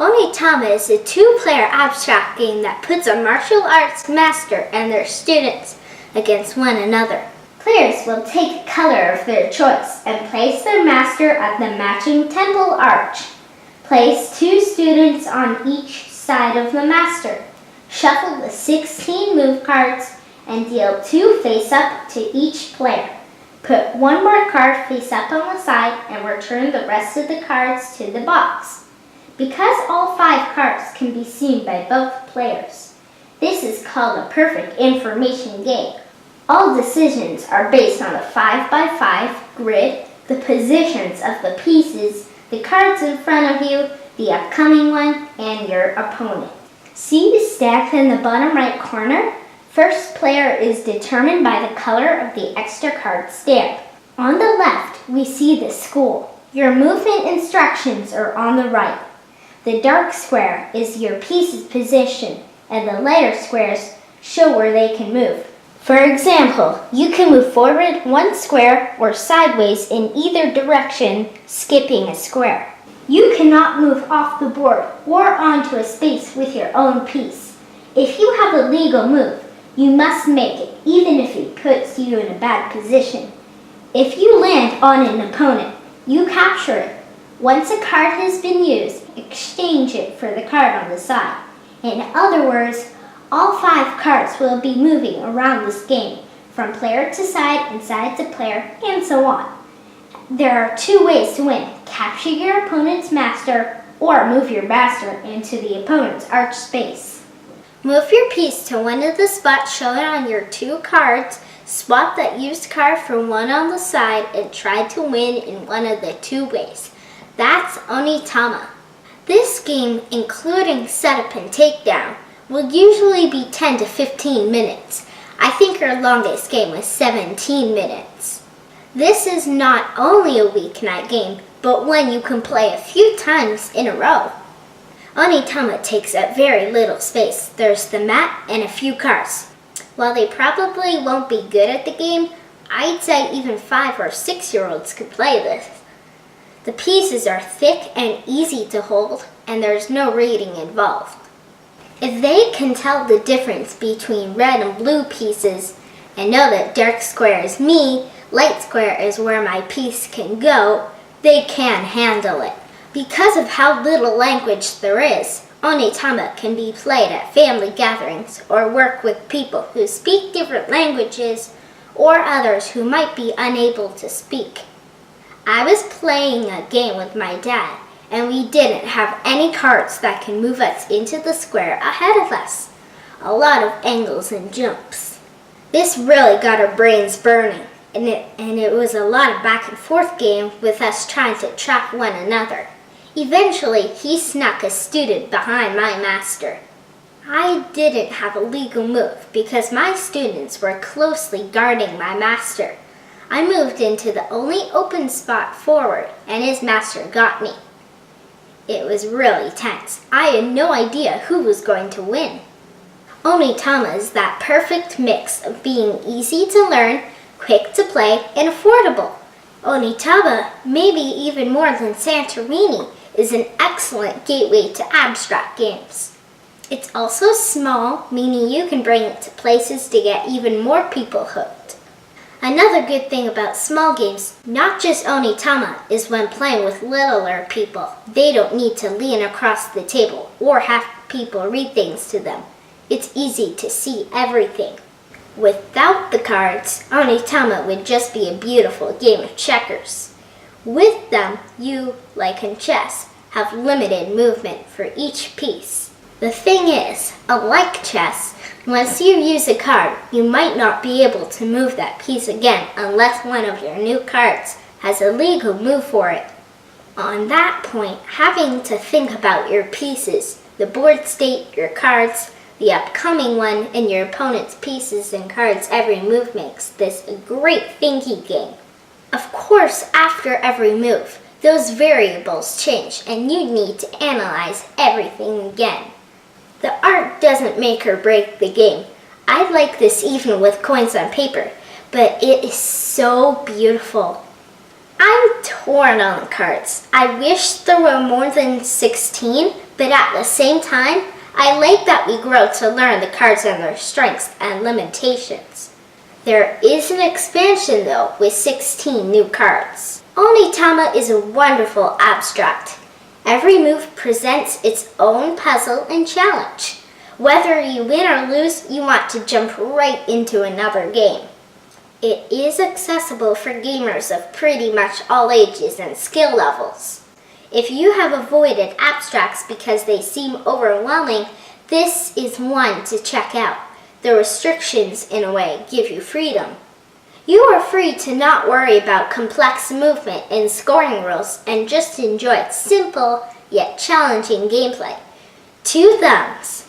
Onitama is a two-player abstract game that puts a martial arts master and their students against one another. Players will take a color of their choice and place their master at the matching temple arch. Place 2 students on each side of the master. Shuffle the 16 move cards and deal 2 face-up to each player. Put 1 more card face-up on the side and return the rest of the cards to the box. Because all 5 cards can be seen by both players, this is called a perfect information game. All decisions are based on a 5x5 grid, the positions of the pieces, the cards in front of you, the upcoming one, and your opponent. See the stamp in the bottom right corner? First player is determined by the color of the extra card stamp. On the left, we see the school. Your movement instructions are on the right. The dark square is your piece's position, and the lighter squares show where they can move. For example, you can move forward 1 square or sideways in either direction, skipping a square. You cannot move off the board or onto a space with your own piece. If you have a legal move, you must make it, even if it puts you in a bad position. If you land on an opponent, you capture it. Once a card has been used, exchange it for the card on the side. In other words, all 5 cards will be moving around this game, from player to side and side to player, and so on. There are 2 ways to win. Capture your opponent's master, or move your master into the opponent's arch space. Move your piece to one of the spots shown on your 2 cards, swap that used card for one on the side, and try to win in one of the 2 ways. That's Onitama. This game, including setup and takedown, will usually be 10 to 15 minutes. I think our longest game was 17 minutes. This is not only a weeknight game, but one you can play a few times in a row. Onitama takes up very little space. There's the mat and a few cards. While they probably won't be good at the game, I'd say even 5 or 6-year-olds could play this. The pieces are thick and easy to hold, and there's no reading involved. If they can tell the difference between red and blue pieces and know that dark square is me, light square is where my piece can go, they can handle it. Because of how little language there is, Onitama can be played at family gatherings or work with people who speak different languages or others who might be unable to speak. I was playing a game with my dad, and we didn't have any cards that can move us into the square ahead of us. A lot of angles and jumps. This really got our brains burning, and it was a lot of back and forth game with us trying to trap one another. Eventually, he snuck a student behind my master. I didn't have a legal move because my students were closely guarding my master. I moved into the only open spot forward, and his master got me. It was really tense. I had no idea who was going to win. Onitama is that perfect mix of being easy to learn, quick to play, and affordable. Onitama, maybe even more than Santorini, is an excellent gateway to abstract games. It's also small, meaning you can bring it to places to get even more people hooked. Another good thing about small games, not just Onitama, is when playing with littler people. They don't need to lean across the table or have people read things to them. It's easy to see everything. Without the cards, Onitama would just be a beautiful game of checkers. With them, you, like in chess, have limited movement for each piece. The thing is, unlike chess, once you use a card, you might not be able to move that piece again unless one of your new cards has a legal move for it. On that point, having to think about your pieces, the board state, your cards, the upcoming one, and your opponent's pieces and cards every move makes this a great thinking game. Of course, after every move, those variables change and you need to analyze everything again. The art doesn't make or break the game. I like this even with coins on paper, but it is so beautiful. I'm torn on the cards. I wish there were more than 16, but at the same time, I like that we grow to learn the cards and their strengths and limitations. There is an expansion though, with 16 new cards. Onitama is a wonderful abstract. Every move presents its own puzzle and challenge. Whether you win or lose, you want to jump right into another game. It is accessible for gamers of pretty much all ages and skill levels. If you have avoided abstracts because they seem overwhelming, this is one to check out. The restrictions, in a way, give you freedom. You are free to not worry about complex movement and scoring rules and just enjoy simple yet challenging gameplay. 2 thumbs.